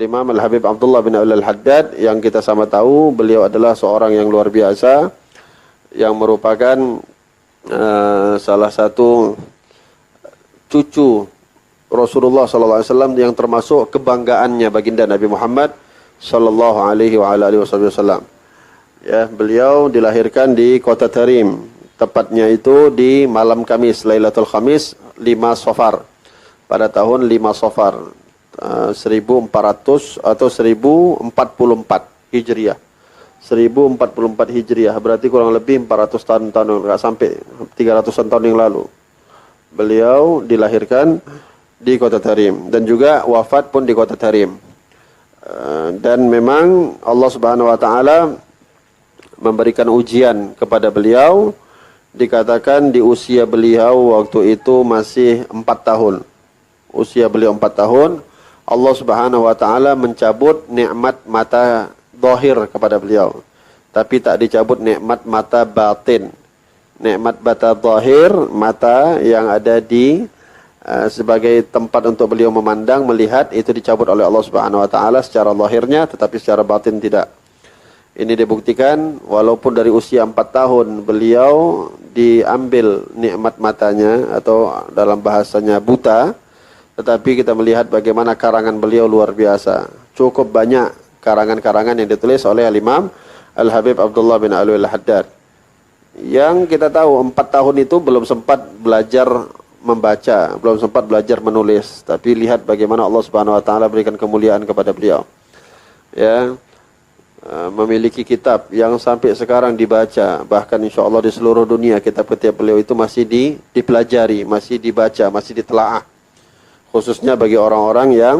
Al-Imam Al-Habib Abdullah bin Al-Haddad, yang kita sama tahu beliau adalah seorang yang luar biasa, yang merupakan salah satu cucu Rasulullah SAW yang termasuk kebanggaannya baginda Nabi Muhammad sallallahu alaihi wasallam. Ya, beliau dilahirkan di kota Tarim, tepatnya itu di malam Kamis, Lailatul Khamis 5 Safar, pada tahun 5 Safar 1400 atau 1044 Hijriah. 1044 Hijriah berarti kurang lebih 400 tahun enggak sampai 300-an tahun yang lalu. Beliau dilahirkan di kota Tarim dan juga wafat pun di kota Tarim. Dan memang Allah Subhanahu wa taala memberikan ujian kepada beliau. Dikatakan di usia beliau waktu itu masih 4 tahun. Usia beliau 4 tahun, Allah Subhanahu wa taala mencabut nikmat mata zahir kepada beliau, tapi tak dicabut nikmat mata batin. Nikmat mata zahir, mata yang ada di sebagai tempat untuk beliau memandang, melihat, itu dicabut oleh Allah Subhanahu wa taala secara zahirnya, tetapi secara batin tidak. Ini dibuktikan walaupun dari usia 4 tahun beliau diambil nikmat matanya, atau dalam bahasanya buta, tetapi kita melihat bagaimana karangan beliau luar biasa. Cukup banyak karangan-karangan yang ditulis oleh Al-Imam Al-Habib Abdullah bin Al-Haddad. Yang kita tahu 4 tahun itu belum sempat belajar membaca, belum sempat belajar menulis, tapi lihat bagaimana Allah Subhanahu wa taala berikan kemuliaan kepada beliau. Ya, memiliki kitab yang sampai sekarang dibaca, bahkan insyaallah di seluruh dunia kitab-kitab beliau itu masih dipelajari, masih dibaca, masih ditelaah. Khususnya bagi orang-orang yang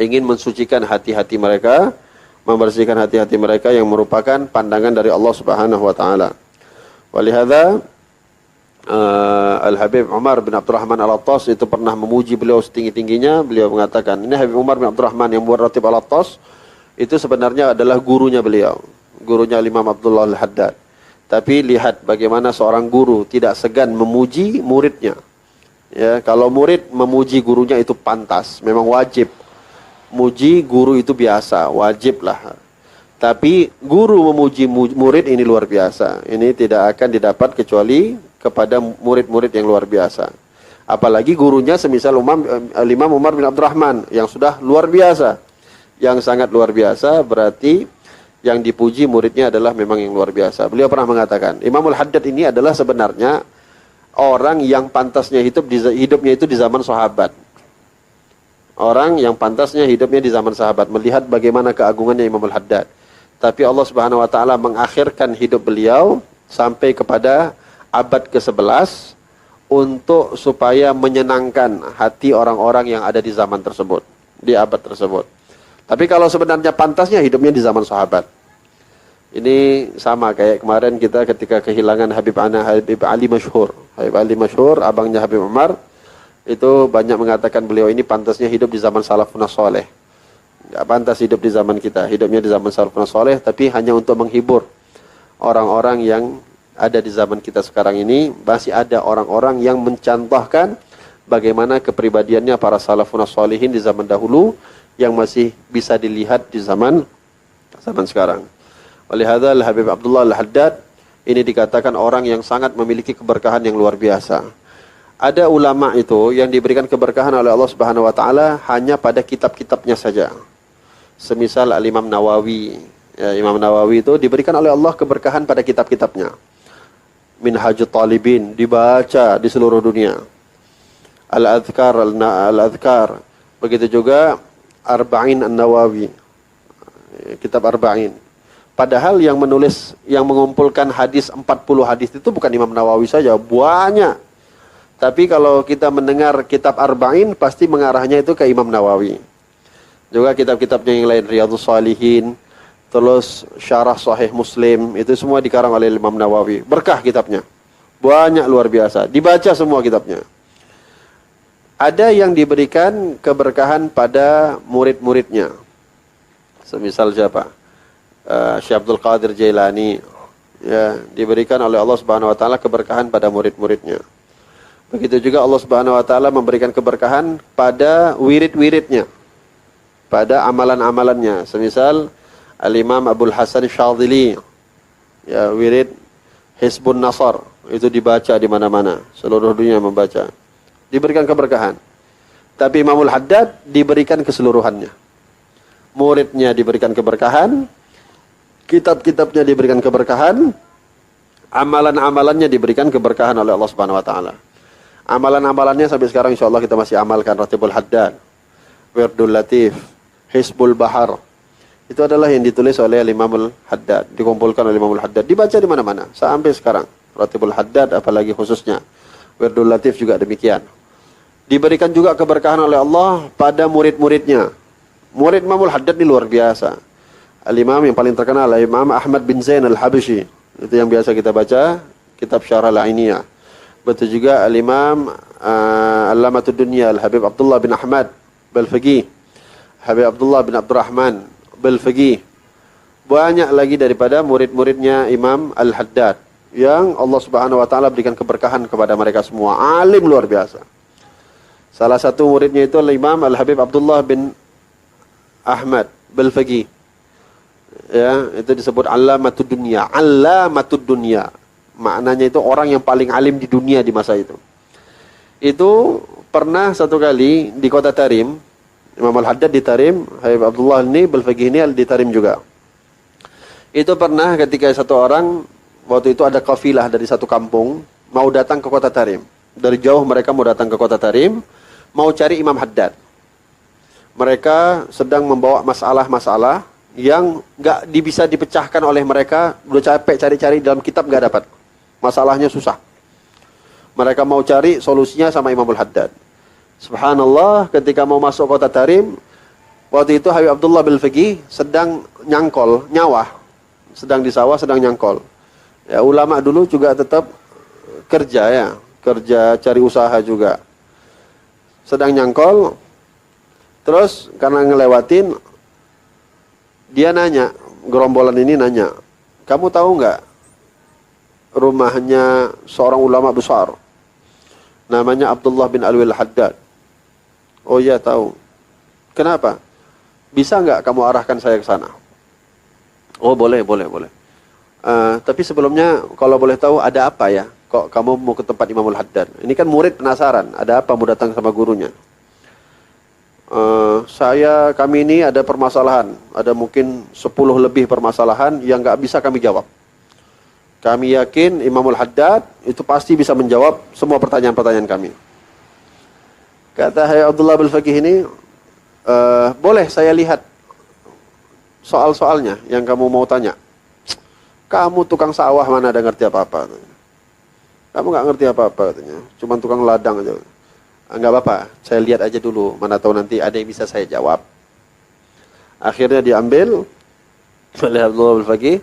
ingin mensucikan hati-hati mereka, membersihkan hati-hati mereka yang merupakan pandangan dari Allah Subhanahu wa taala. Walihada Al-Habib Umar bin Abdurrahman Al-Attas itu pernah memuji beliau setinggi-tingginya. Beliau mengatakan, ini Habib Umar bin Abdurrahman yang buat Ratib Al-Attas itu sebenarnya adalah gurunya beliau, gurunya Imam Abdullah Al-Haddad. Tapi lihat bagaimana seorang guru tidak segan memuji muridnya. Ya, kalau murid memuji gurunya itu pantas, memang wajib. Muji guru itu biasa, wajib lah. Tapi guru memuji murid ini luar biasa. Ini tidak akan didapat kecuali kepada murid-murid yang luar biasa. Apalagi gurunya semisal Imam Umar bin Abdurrahman yang sudah luar biasa, yang sangat luar biasa, berarti yang dipuji muridnya adalah memang yang luar biasa. Beliau pernah mengatakan, Imamul Haddad ini adalah sebenarnya orang yang pantasnya hidupnya itu di zaman sahabat. Orang yang pantasnya hidupnya di zaman sahabat, melihat bagaimana keagungannya Imamul Haddad. Tapi Allah Subhanahu wa taala mengakhirkan hidup beliau sampai kepada abad ke-11 untuk supaya menyenangkan hati orang-orang yang ada di zaman tersebut, di abad tersebut. Tapi kalau sebenarnya pantasnya hidupnya di zaman sahabat. Ini sama kayak kemarin kita ketika kehilangan Habib Ali Masyhur. Habib Ali Masyhur, abangnya Habib Umar, itu banyak mengatakan beliau ini pantasnya hidup di zaman salafun saleh. Enggak pantas hidup di zaman kita, hidupnya di zaman salafun saleh, tapi hanya untuk menghibur orang-orang yang ada di zaman kita sekarang ini. Masih ada orang-orang yang mencontohkan bagaimana kepribadiannya para salafun salihin di zaman dahulu yang masih bisa dilihat di zaman sekarang. Oleh hadza Al-Habib Abdullah Al-Haddad ini dikatakan orang yang sangat memiliki keberkahan yang luar biasa. Ada ulama itu yang diberikan keberkahan oleh Allah Subhanahu wa taala hanya pada kitab-kitabnya saja. Semisal Al-Imam Nawawi. Ya, Imam Nawawi itu diberikan oleh Allah keberkahan pada kitab-kitabnya. Minhajut Talibin dibaca di seluruh dunia. Al-Adhkar. Begitu juga Arba'in An-Nawawi. Kitab Arba'in. Padahal yang menulis, yang mengumpulkan hadis 40 hadis itu bukan Imam Nawawi saja, banyak. Tapi kalau kita mendengar kitab Arba'in pasti mengarahnya itu ke Imam Nawawi. Juga kitab-kitabnya yang lain, Riyadhus Shalihin, terus Syarah Sahih Muslim, itu semua dikarang oleh Imam Nawawi. Berkah kitabnya. Banyak luar biasa, dibaca semua kitabnya. Ada yang diberikan keberkahan pada murid-muridnya. Semisal siapa? Syekh Abdul Qadir Jailani, ya, diberikan oleh Allah Subhanahu wa taala keberkahan pada murid-muridnya. Begitu juga Allah Subhanahu wa taala memberikan keberkahan pada wirid-wiridnya. pada amalan-amalannya. Semisal Al-Imam Abdul Hasan Syadzili, ya, wirid Hizbun Nasr, itu dibaca di mana-mana, seluruh dunia membaca. Diberikan keberkahan. Tapi Imamul Haddad diberikan keseluruhannya. Muridnya diberikan keberkahan, kitab-kitabnya diberikan keberkahan, amalan-amalannya diberikan keberkahan oleh Allah Subhanahu wa taala. Amalan-amalannya sampai sekarang insyaallah kita masih amalkan. Ratibul Haddad, Wirdul Latif, Hizbul Bahar. Itu adalah yang ditulis oleh Imamul Haddad, dikumpulkan oleh Imamul Haddad, dibaca di mana-mana sampai sekarang. Ratibul Haddad apalagi khususnya. Wirdul Latif juga demikian. Diberikan juga keberkahan oleh Allah pada murid-muridnya. Murid Imamul Haddad ini luar biasa. Al-Imam yang paling terkenal, Imam Ahmad bin Zain Al-Habsyi. Itu yang biasa kita baca, kitab Syarah Al-Ainiyah. Betul juga Al-Imam Allamatud Dunya Al-Habib Abdullah bin Ahmad Balfaqih, Habib Abdullah bin Abdurrahman Balfaqih. Banyak lagi daripada murid-muridnya Imam Al-Haddad yang Allah Subhanahu wa taala berikan keberkahan kepada mereka semua. Alim luar biasa. Salah satu muridnya itu Imam Al-Habib Abdullah bin Ahmad Balfaqih. Ya, itu disebut Allamatud Dunya. Allamatud Dunya. Maknanya itu orang yang paling alim di dunia di masa itu. Itu pernah satu kali di kota Tarim, Imam Al-Haddad di Tarim, Habib Abdullah ini Balfaqih ini di Tarim juga. Itu pernah ketika satu orang, waktu itu ada kafilah dari satu kampung mau datang ke kota Tarim. Dari jauh mereka mau datang ke kota Tarim, mau cari Imam Haddad. Mereka sedang membawa masalah-masalah yang nggak bisa dipecahkan oleh mereka. Udah capek cari-cari dalam kitab nggak dapat. Masalahnya susah. Mereka mau cari solusinya sama Imamul Haddad. Subhanallah, ketika mau masuk kota Tarim, waktu itu Habib Abdullah Balfaqih sedang nyangkol, nyawah. Sedang di sawah, sedang nyangkol. Ya, ulama dulu juga tetap kerja ya. Kerja cari usaha juga. Sedang nyangkol. Terus karena ngelewatin, dia nanya, gerombolan ini nanya, kamu tahu nggak rumahnya seorang ulama besar, namanya Abdullah bin Alwi Al-Haddad? Oh iya tahu. Kenapa? Bisa nggak kamu arahkan saya ke sana? Oh boleh. Tapi sebelumnya kalau boleh tahu ada apa ya? Kok kamu mau ke tempat Imamul Haddad? Ini kan murid penasaran, ada apa mau datang sama gurunya? Kami ini ada permasalahan, ada mungkin 10 lebih permasalahan yang nggak bisa kami jawab. Kami yakin Imamul Haddad itu pasti bisa menjawab semua pertanyaan-pertanyaan kami. Kata Habib Abdullah Balfaqih ini, boleh saya lihat soal-soalnya yang kamu mau tanya. Kamu tukang sawah mana ada ngerti apa-apa? Kamu nggak ngerti apa-apa katanya, cuma tukang ladang aja. Enggak apa-apa, saya lihat aja dulu, mana tahu nanti ada yang bisa saya jawab. Akhirnya diambil oleh Abdullah Balfaqih,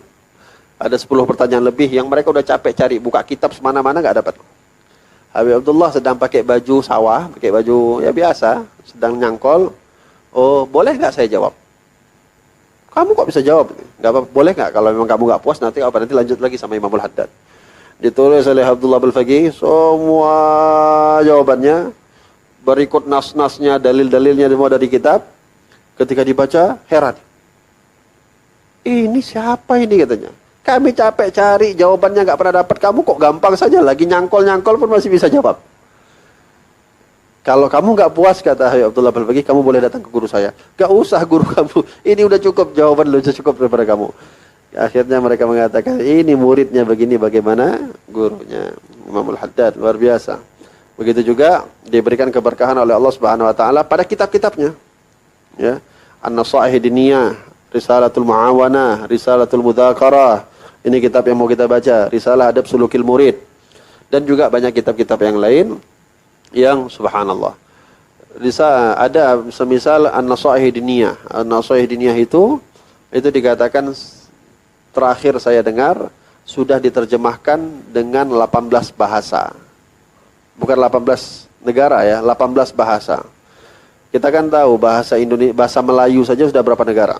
ada 10 pertanyaan lebih yang mereka udah capek cari, buka kitab semana-mana nggak dapat. Habib Abdullah sedang pakai baju sawah, pakai baju ya biasa, sedang nyangkol. Oh, boleh nggak saya jawab? Kamu kok bisa jawab? Nggak apa-apa, boleh nggak? Kalau memang kamu nggak puas nanti lanjut lagi sama Imamul Haddad. Ditulis oleh Abdullah Balfaqih semua jawabannya. Berikut nas-nasnya, dalil-dalilnya semua dari kitab. Ketika dibaca, heran. Ini siapa ini katanya? Kami capek cari, jawabannya nggak pernah dapat. Kamu kok gampang saja, lagi nyangkol-nyangkol pun masih bisa jawab. Kalau kamu nggak puas, kata Habib Abdullah Balfaqih, kamu boleh datang ke guru saya. Nggak usah guru kamu, ini udah cukup, jawaban lu udah cukup daripada kamu. Akhirnya mereka mengatakan, ini muridnya begini, bagaimana gurunya Imamul Haddad, luar biasa. Begitu juga diberikan keberkahan oleh Allah Subhanahu wa taala pada kitab-kitabnya. Ya. An-Nasaih Diniyah, Risalatul Muawanah, Risalatul Mudzakarah. Ini kitab yang mau kita baca, Risalah Adab Sulukil Murid. Dan juga banyak kitab-kitab yang lain yang subhanallah. Ada semisal An-Nasaih Diniyah. An-Nasaih Diniyah itu dikatakan terakhir saya dengar sudah diterjemahkan dengan 18 bahasa. Bukan 18 negara ya, 18 bahasa. Kita kan tahu bahasa Indonesia, bahasa Melayu saja sudah berapa negara?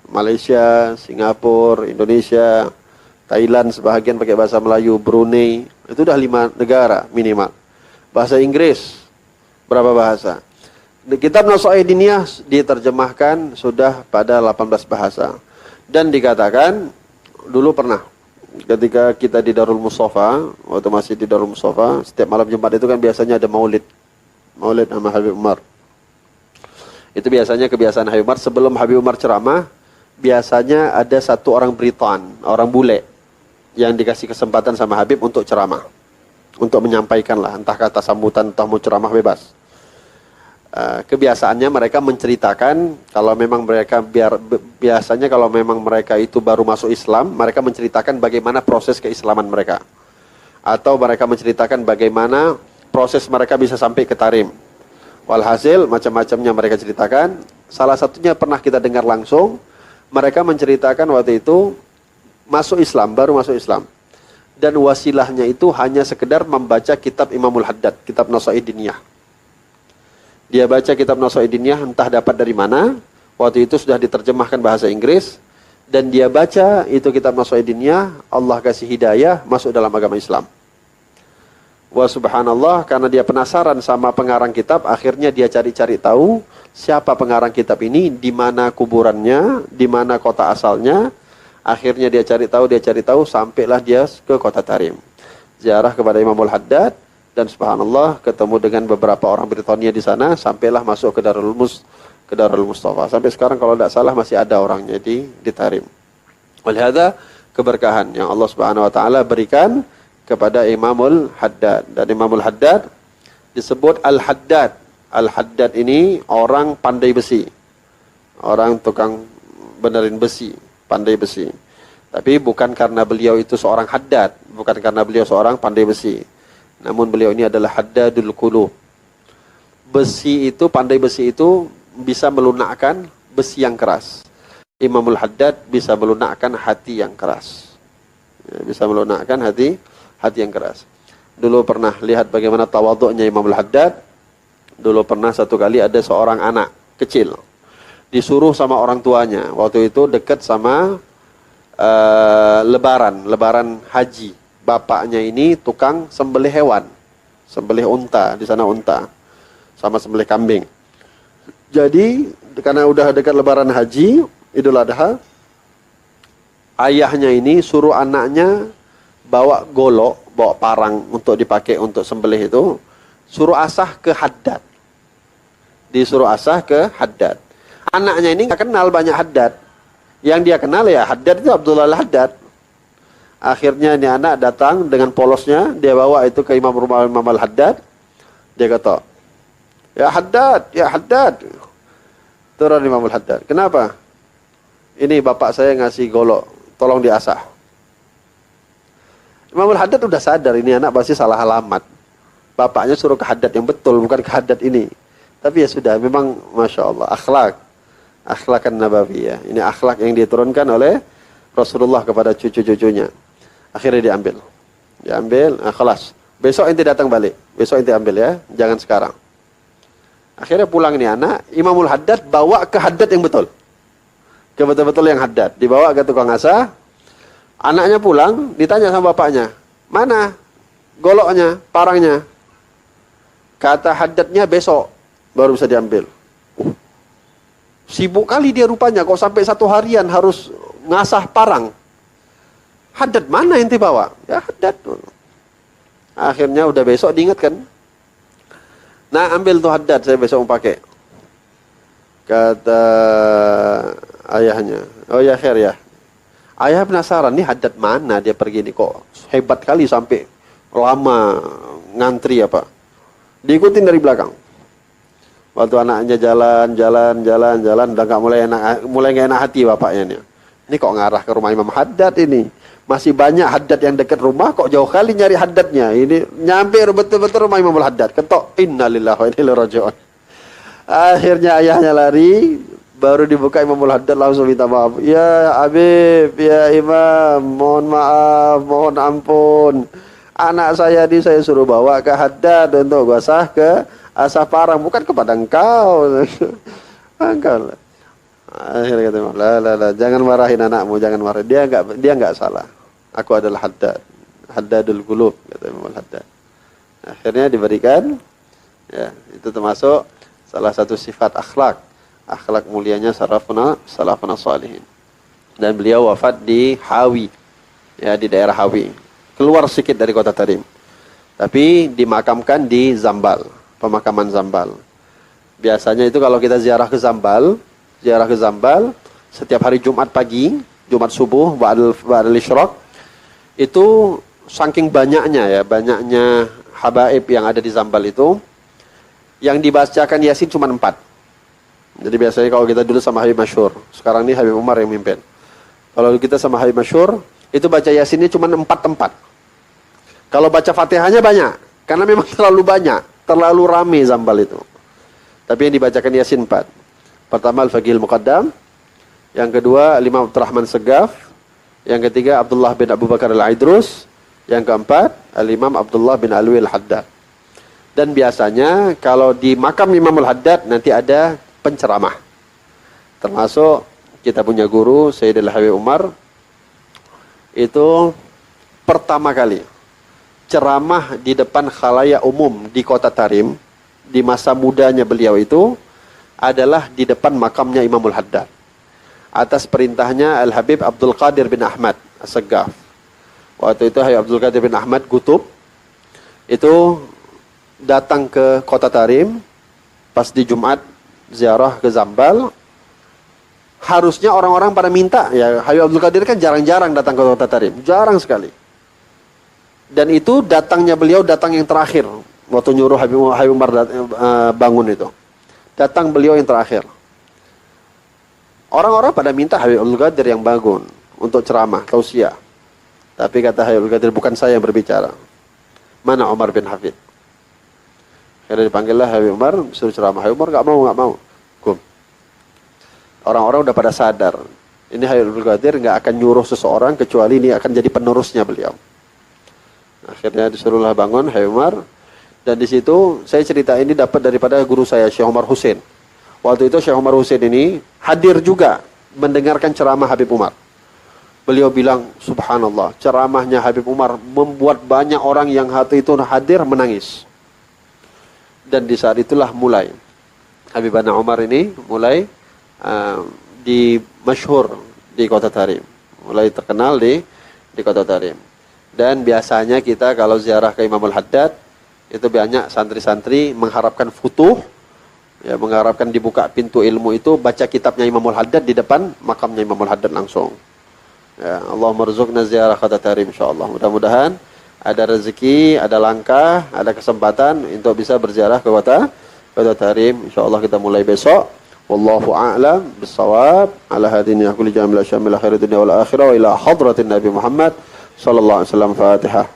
Malaysia, Singapura, Indonesia, Thailand sebahagian pakai bahasa Melayu, Brunei, itu udah 5 negara minimal. Bahasa Inggris berapa bahasa? Kitab Nasaih Diniyah diterjemahkan sudah pada 18 bahasa. Dan dikatakan, dulu pernah, ketika kita di Darul Mustafa, waktu masih di Darul Mustafa, setiap malam Jumat itu kan biasanya ada maulid. Maulid sama Habib Umar. Itu biasanya kebiasaan Habib Umar. Sebelum Habib Umar ceramah, biasanya ada satu orang Briton, orang bule, yang dikasih kesempatan sama Habib untuk ceramah. Untuk menyampaikan lah, entah kata sambutan, entah mau ceramah, bebas. Kebiasaannya mereka menceritakan kalau memang mereka biasanya kalau memang mereka itu baru masuk Islam, mereka menceritakan bagaimana proses keislaman mereka, atau mereka menceritakan bagaimana proses mereka bisa sampai ke tarim. Walhasil macam-macamnya mereka ceritakan. Salah satunya pernah kita dengar langsung, mereka menceritakan waktu itu masuk Islam, baru masuk Islam, dan wasilahnya itu hanya sekedar membaca kitab Imamul Haddad, kitab Nasaih Diniyah. Dia baca kitab Nasaih Diniyah, entah dapat dari mana. Waktu itu sudah diterjemahkan bahasa Inggris. Dan dia baca itu kitab Nasaih Diniyah, Allah kasih hidayah, masuk dalam agama Islam. Wa subhanallah, karena dia penasaran sama pengarang kitab, akhirnya dia cari-cari tahu siapa pengarang kitab ini, di mana kuburannya, di mana kota asalnya. Akhirnya dia cari tahu, sampailah dia ke kota Tarim. Ziarah kepada Imamul Haddad. Dan subhanallah ketemu dengan beberapa orang Britania di sana, sampailah masuk ke Darul Mustafa. Sampai sekarang kalau tidak salah masih ada orangnya di Tarim. Walhada keberkahan yang Allah Subhanahu wa taala berikan kepada Imamul Haddad. Dan Imamul Haddad disebut Al-Haddad. Al-Haddad ini orang pandai besi. Orang tukang benerin besi, pandai besi. Tapi bukan karena beliau itu seorang haddad, bukan karena beliau seorang pandai besi. Namun beliau ini adalah haddadul qulub. Besi itu, pandai besi itu bisa melunakkan besi yang keras. Imamul Haddad bisa melunakkan hati yang keras. Ya, bisa melunakkan hati yang keras. Dulu pernah lihat bagaimana tawaduknya Imamul Haddad. Dulu pernah satu kali ada seorang anak kecil disuruh sama orang tuanya. Waktu itu dekat sama lebaran haji. Bapaknya ini tukang sembelih hewan, sembelih unta, di sana unta, sama sembelih kambing. Jadi karena udah dekat lebaran haji, Idul Adha, ayahnya ini suruh anaknya bawa golok, bawa parang untuk dipakai untuk sembelih itu, suruh asah ke Haddad. Disuruh asah ke Haddad. Anaknya ini nggak kenal banyak Haddad. Yang dia kenal ya Haddad itu Abdullah Al-Haddad. Akhirnya ini anak datang dengan polosnya, dia bawa itu ke Imam Al-Haddad. Dia kata, ya Haddad. Turun Imam Al-Haddad. Kenapa? Ini bapak saya ngasih golok, tolong diasah. Imam Al-Haddad udah sadar ini anak pasti salah alamat. Bapaknya suruh ke Haddad yang betul, bukan ke Haddad ini. Tapi ya sudah, memang Masya Allah, akhlakan nabawiyah. Ini akhlak yang diturunkan oleh Rasulullah kepada cucu-cucunya. Akhirnya diambil, kelas. Besok ente datang balik, besok ente ambil ya, jangan sekarang. Akhirnya pulang nih anak, Imamul Haddad bawa ke Haddad yang betul, ke betul-betul yang Haddad, dibawa ke tukang asah. Anaknya pulang, ditanya sama bapaknya, mana goloknya, parangnya? Kata Haddadnya besok baru bisa diambil. Sibuk kali dia rupanya, kok sampai 1 harian harus ngasah parang. Haddad mana ente bawa? Ya Haddad. Akhirnya udah besok diingatkan. Nah ambil tuh Haddad, saya besok mau pakai. Kata ayahnya, oh ya khair ya. Ayah penasaran, nih Haddad mana dia pergi nih, kok hebat kali sampai lama ngantri apa. Diikutin dari belakang. Waktu anaknya jalan, udah mulai nggak enak hati bapaknya nih. Ini kok ngarah ke rumah Imam Haddad ini. Masih banyak Haddad yang dekat rumah, kok jauh kali nyari Haddadnya. Ini nyampe betul-betul rumah Imam Haddad. Ketok, innalillahi wa inna ilaihi raji'un. Akhirnya ayahnya lari, baru dibuka Imam Haddad langsung minta maaf. Ya Habib, ya Imam, mohon maaf, mohon ampun. Anak saya ini saya suruh bawa ke Haddad untuk basah ke asah parang, bukan kepada engkau. Engkau. Akhirnya kata Imam, la, jangan marahin anakmu, jangan marah. Dia enggak salah. Aku adalah Haddadul Qulub, kata Imam Al-Haddad. Akhirnya diberikan, ya, itu termasuk Salah satu sifat akhlak mulianya salafuna salihin. Dan beliau wafat di Hawi, ya, di daerah Hawi, keluar sedikit dari kota Tarim, tapi dimakamkan di Zambal, pemakaman Zambal. Biasanya itu kalau kita ziarah ke Zambal, setiap hari Jumat pagi, Jumat subuh, ba'dal isyraq, itu saking banyaknya habaib yang ada di Zambal itu, yang dibacakan Yasin cuma 4. Jadi biasanya kalau kita dulu sama Habib Masyhur, sekarang ini Habib Umar yang mimpin. Kalau kita sama Habib Masyhur, itu baca Yasinnya cuma 4 tempat. Kalau baca Fatihahnya banyak, karena memang terlalu banyak, terlalu rame Zambal itu. Tapi yang dibacakan Yasin 4. Pertama Al-Faqihul Muqaddam, yang kedua Imam Abdurrahman Segaf, yang ketiga Abdullah bin Abu Bakar Al-Aidrus, yang keempat Al-Imam Abdullah bin Alwi Al-Haddad. Dan biasanya kalau di makam Imam Al-Haddad nanti ada penceramah. Termasuk kita punya guru Sayyidil Habib Umar, itu pertama kali ceramah di depan khalayak umum di kota Tarim di masa mudanya beliau itu adalah di depan makamnya Imam Al-Haddad, atas perintahnya Al-Habib Abdul Qadir bin Ahmad As-Saggaf. Waktu itu Habib Abdul Qadir bin Ahmad Gutub itu datang ke kota Tarim pas di Jumat ziarah ke Zambal. Harusnya orang-orang pada minta, ya, Habib Abdul Qadir kan jarang-jarang datang ke kota Tarim, jarang sekali. Dan itu datangnya beliau datang yang terakhir waktu nyuruh Habib Umar bangun itu. Datang beliau yang terakhir. Orang-orang pada minta Habib Abdul Qadir yang bangun untuk ceramah, tausiah. Tapi kata Habib Abdul Qadir, bukan saya yang berbicara. Mana Umar bin Hafid? Akhirnya dipanggillah Habib Umar, suruh ceramah. Habib Umar nggak mau. Orang-orang udah pada sadar, ini Habib Abdul Qadir nggak akan nyuruh seseorang kecuali ini akan jadi penerusnya beliau. Akhirnya disuruhlah bangun Habib Umar, dan di situ saya cerita ini dapat daripada guru saya Syekh Umar Husain. Waktu itu Syekh Umar Husain ini hadir juga mendengarkan ceramah Habib Umar. Beliau bilang, subhanallah, ceramahnya Habib Umar membuat banyak orang yang hati itu hadir menangis. Dan di saat itulah mulai Habibana Umar ini mulai di masyhur di kota Tarim, mulai terkenal di kota Tarim. Dan biasanya kita kalau ziarah ke Imam Al-Haddad itu banyak santri-santri mengharapkan futuh, ya, mengharapkan dibuka pintu ilmu itu, baca kitabnya Imam Al-Haddad di depan makamnya Imam Al-Haddad langsung. Ya, Allahumma rzuqna ziarah kota Tarim insyaallah. Mudah-mudahan ada rezeki, ada langkah, ada kesempatan untuk bisa berziarah ke kota Tarim. Insyaallah kita mulai besok. Wallahu a'lam bissawab. Ala hadini kulli jamil syamil khairid dunya wal akhirah wa ila hadratin Nabi Muhammad sallallahu alaihi wasallam. Fatihah.